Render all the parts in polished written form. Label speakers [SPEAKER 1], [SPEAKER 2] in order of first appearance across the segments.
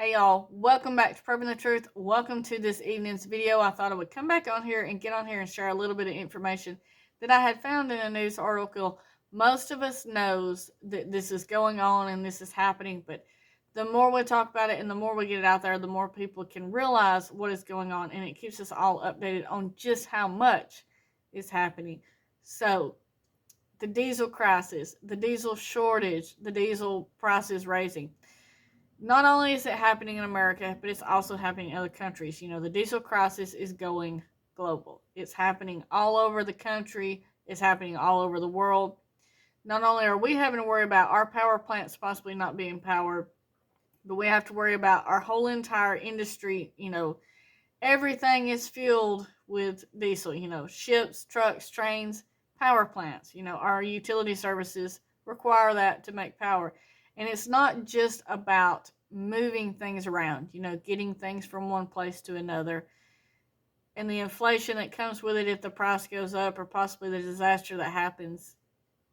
[SPEAKER 1] Hey y'all, welcome back to Prepping the Truth. Welcome to this evening's video. I thought I would come back on here and get on here and share a little bit of information that I had found in a news article. Most of us knows that this is going on and this is happening, but the more we talk about it and the more we get it out there, the more people can realize what is going on, and it keeps us all updated on just how much is happening. So, the diesel crisis, the diesel shortage, the diesel prices raising. Not only is it happening in America, but it's also happening in other countries. You know, the diesel crisis is going global. It's happening all over the country. It's happening all over the world. Not only are we having to worry about our power plants possibly not being powered, but we have to worry about our whole entire industry. You know, everything is fueled with diesel. You know, ships, trucks, trains, power plants. You know, our utility services require that to make power. And it's not just about moving things around, you know, getting things from one place to another, and the inflation that comes with it if the price goes up, or possibly the disaster that happens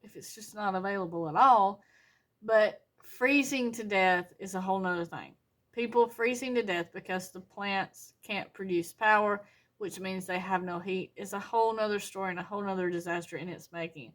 [SPEAKER 1] if it's just not available at all. But freezing to death is a whole nother thing. People freezing to death because the plants can't produce power, which means they have no heat, is a whole nother story and a whole nother disaster in its making.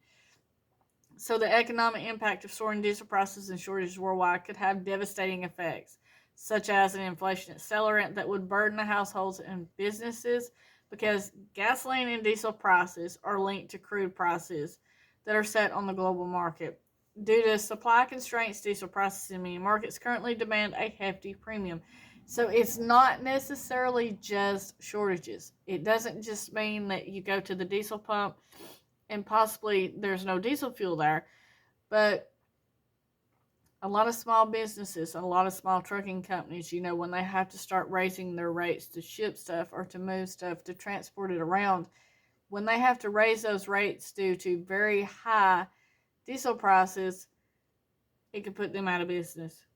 [SPEAKER 1] So the economic impact of soaring diesel prices and shortages worldwide could have devastating effects, such as an inflation accelerant that would burden the households and businesses, because gasoline and diesel prices are linked to crude prices that are set on the global market. Due to supply constraints, diesel prices in many markets currently demand a hefty premium. So it's not necessarily just shortages. It doesn't just mean that you go to the diesel pump and possibly there's no diesel fuel there, but a lot of small businesses, a lot of small trucking companies, you know, when they have to start raising their rates to ship stuff or to move stuff, to transport it around, when they have to raise those rates due to very high diesel prices, it could put them out of business.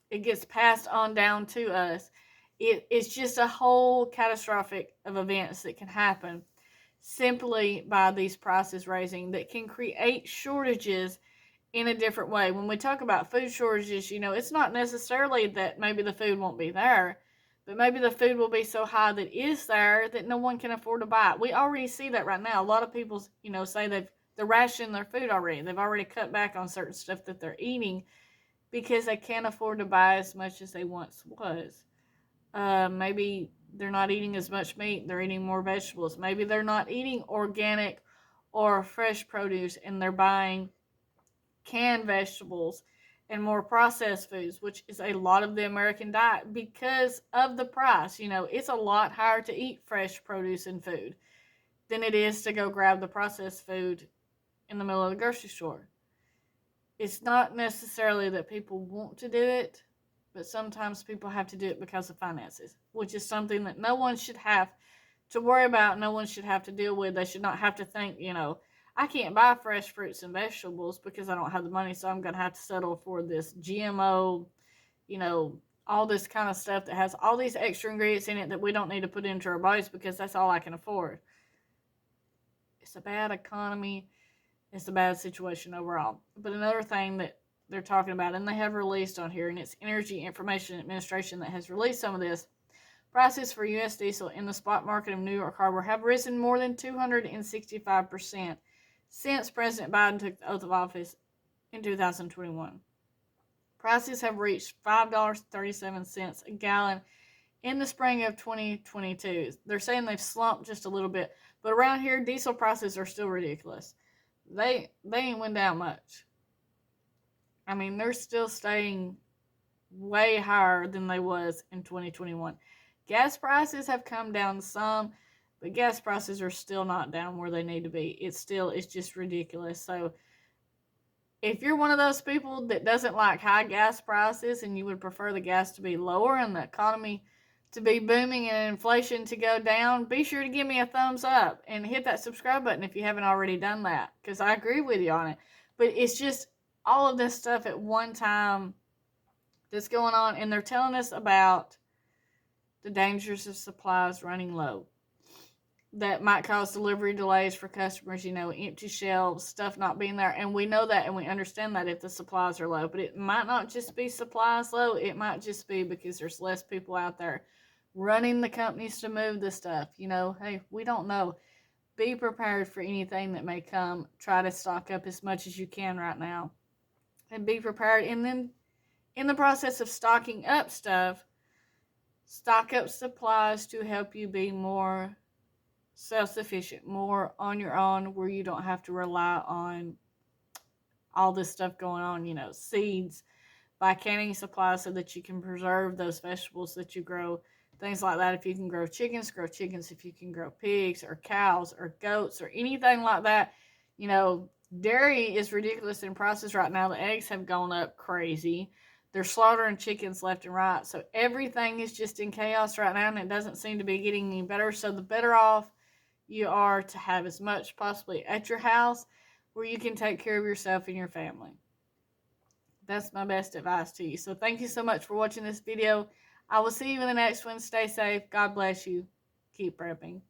[SPEAKER 1] It gets passed on down to us. It's just a whole catastrophic of events that can happen simply by these prices raising that can create shortages in a different way. When we talk about food shortages, you know, it's not necessarily that maybe the food won't be there, but maybe the food will be so high that is there that no one can afford to buy it. We already see that right now. A lot of people, you know, say they're rationing their food already. They've already cut back on certain stuff that they're eating because they can't afford to buy as much as they once was. Maybe they're not eating as much meat, they're eating more vegetables. Maybe they're not eating organic or fresh produce and they're buying canned vegetables and more processed foods, which is a lot of the American diet because of the price. You know, it's a lot higher to eat fresh produce and food than it is to go grab the processed food in the middle of the grocery store. It's not necessarily that people want to do it, but sometimes people have to do it because of finances, which is something that no one should have to worry about. No one should have to deal with. They should not have to think, you know, I can't buy fresh fruits and vegetables because I don't have the money, so I'm going to have to settle for this GMO, you know, all this kind of stuff that has all these extra ingredients in it that we don't need to put into our bodies because that's all I can afford. It's a bad economy. It's a bad situation overall. But another thing that they're talking about, and they have released on here, and it's Energy Information Administration that has released some of this, prices for U.S. diesel in the spot market of New York Harbor have risen more than 265% since President Biden took the oath of office in 2021. Prices have reached $5.37 a gallon in the spring of 2022. They're saying they've slumped just a little bit, but around here, diesel prices are still ridiculous. They ain't went down much. I mean, they're still staying way higher than they was in 2021. Gas prices have come down some, but gas prices are still not down where they need to be. It's just ridiculous. So if you're one of those people that doesn't like high gas prices and you would prefer the gas to be lower and the economy to be booming and inflation to go down, be sure to give me a thumbs up and hit that subscribe button if you haven't already done that, because I agree with you on it. But it's just all of this stuff at one time that's going on, and they're telling us about the dangers of supplies running low. that might cause delivery delays for customers, empty shelves, stuff not being there. And we know that and we understand that if the supplies are low. But it might not just be supplies low, it might just be because there's less people out there running the companies to move the stuff. Hey, we don't know. Be prepared for anything that may come. Try to stock up as much as you can right now. And be prepared. And then in the process of stocking up stuff, stock up supplies to help you be more self-sufficient, more on your own, where you don't have to rely on all this stuff going on, seeds, buy canning supplies so that you can preserve those vegetables that you grow, things like that. If you can grow chickens, grow chickens. If you can grow pigs or cows or goats or anything like that, dairy is ridiculous in prices right now. The eggs have gone up crazy. They're slaughtering chickens left and right. So everything is just in chaos right now, and it doesn't seem to be getting any better. So the better off you are to have as much possibly at your house where you can take care of yourself and your family. That's my best advice to you. So thank you so much for watching this video. I will see you in the next one. Stay safe. God bless you. Keep prepping.